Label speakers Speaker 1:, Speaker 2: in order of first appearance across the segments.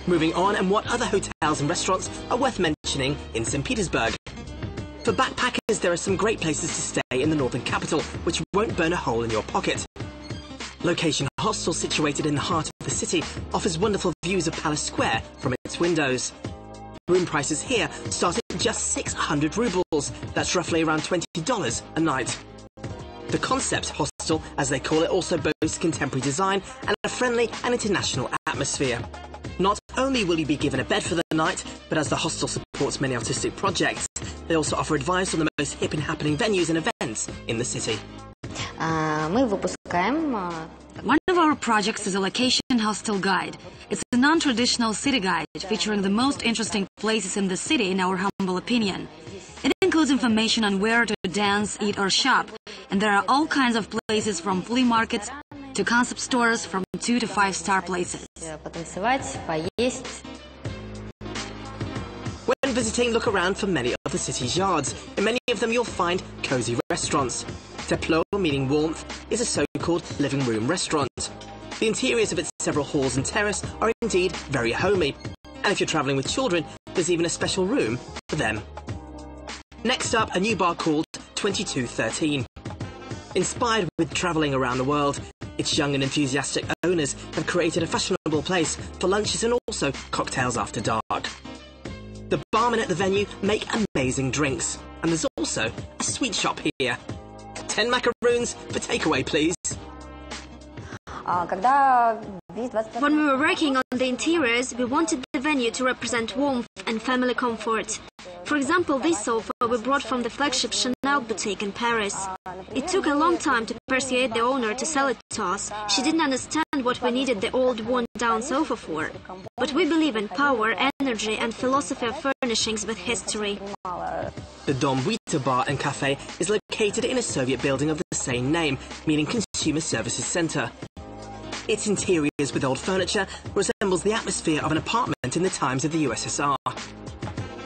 Speaker 1: Moving on, and what other hotels and restaurants are worth mentioning in St. Petersburg? For backpackers, there are some great places to stay in the northern capital, which won't burn a hole in your pocket. Location Hostel, situated in the heart of the city, offers wonderful views of Palace Square from its windows. Room prices here start at just 600 rubles, that's roughly around $20 a night. The Concept Hostel, as they call it, also boasts contemporary design and a friendly and international atmosphere. Not only will you be given a bed for the night, but as the hostel supports many artistic projects, they also offer advice on the most hip and happening venues and events in the city.
Speaker 2: One of our projects is a Location Hostel Guide. It's a non-traditional city guide featuring the most interesting places in the city, in our humble opinion. It includes information on where to dance, eat or shop, and there are all kinds of places from flea markets to concept stores from 2 to 5-star places.
Speaker 1: When visiting, look around for many of the city's yards. In many of them you'll find cozy restaurants. Teplo, meaning warmth, is a so-called living room restaurant. The interiors of its several halls and terrace are indeed very homey. And if you're travelling with children, there's even a special room for them. Next up, a new bar called 2213. Inspired with travelling around the world, its young and enthusiastic owners have created a fashionable place for lunches and also cocktails after dark. The barmen at the venue make amazing drinks, and there's also a sweet shop here. 10 macaroons for takeaway, please.
Speaker 3: When we were working on the interiors, we wanted the venue to represent warmth and family comfort. For example, this sofa we brought from the flagship Chanel boutique in Paris. It took a long time to persuade the owner to sell it to us. She didn't understand what we needed the old worn-down sofa for. But we believe in power, energy and philosophy of furnishings with history.
Speaker 1: The Dom Vita Bar and Cafe is located in a Soviet building of the same name, meaning Consumer Services Centre. Its interiors with old furniture resembles the atmosphere of an apartment in the times of the USSR.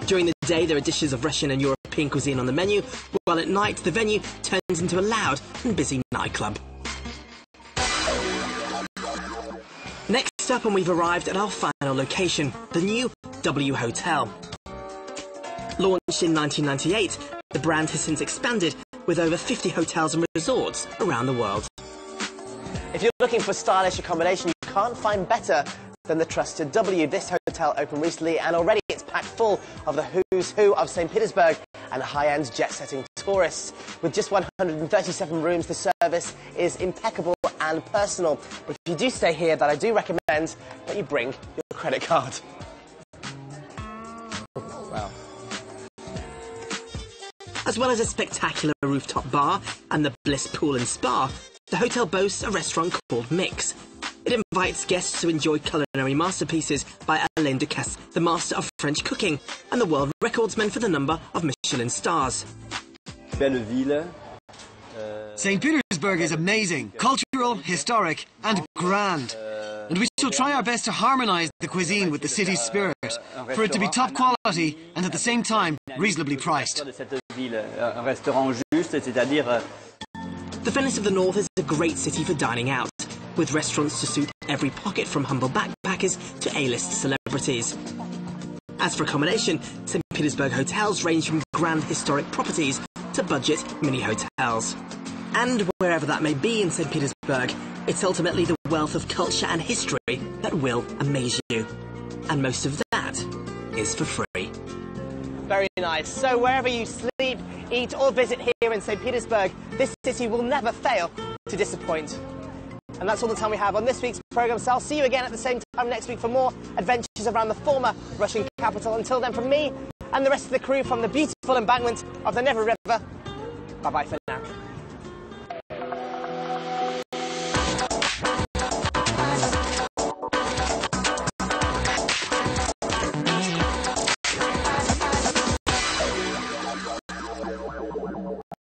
Speaker 1: During the day, there are dishes of Russian and European cuisine on the menu, while at night the venue turns into a loud and busy nightclub. Next up, and we've arrived at our final location, the new W Hotel. Launched in 1998, the brand has since expanded with over 50 hotels and resorts around the world. If you're looking for stylish accommodation, you can't find better than the trusted W. This hotel opened recently and already it's packed full of the who's who of St. Petersburg and high-end jet-setting tourists. With just 137 rooms, the service is impeccable and personal. If you do stay here, then I do recommend that you bring your credit card. Wow. As well as a spectacular rooftop bar and the Bliss Pool and Spa, the hotel boasts a restaurant called Mix. It invites guests to enjoy culinary masterpieces by Alain Ducasse, the master of French cooking and the world recordsman for the number of Michelin stars.
Speaker 4: St. Petersburg is amazing, cultural, historic and grand. And we shall try our best to harmonise the cuisine with the city's spirit, for it to be top quality and at the same time reasonably priced.
Speaker 1: The Venice of the North is a great city for dining out, with restaurants to suit every pocket from humble backpackers to A-list celebrities. As for accommodation, St. Petersburg hotels range from grand historic properties to budget mini hotels. And wherever that may be in St. Petersburg, it's ultimately the wealth of culture and history that will amaze you. And most of that is for free. Very nice. So wherever you sleep, eat or visit here in St. Petersburg, this city will never fail to disappoint. And that's all the time we have on this week's programme, so I'll see you again at the same time next week for more adventures around the former Russian capital. Until then, from me and the rest of the crew from the beautiful embankment of the Never River, bye-bye for now.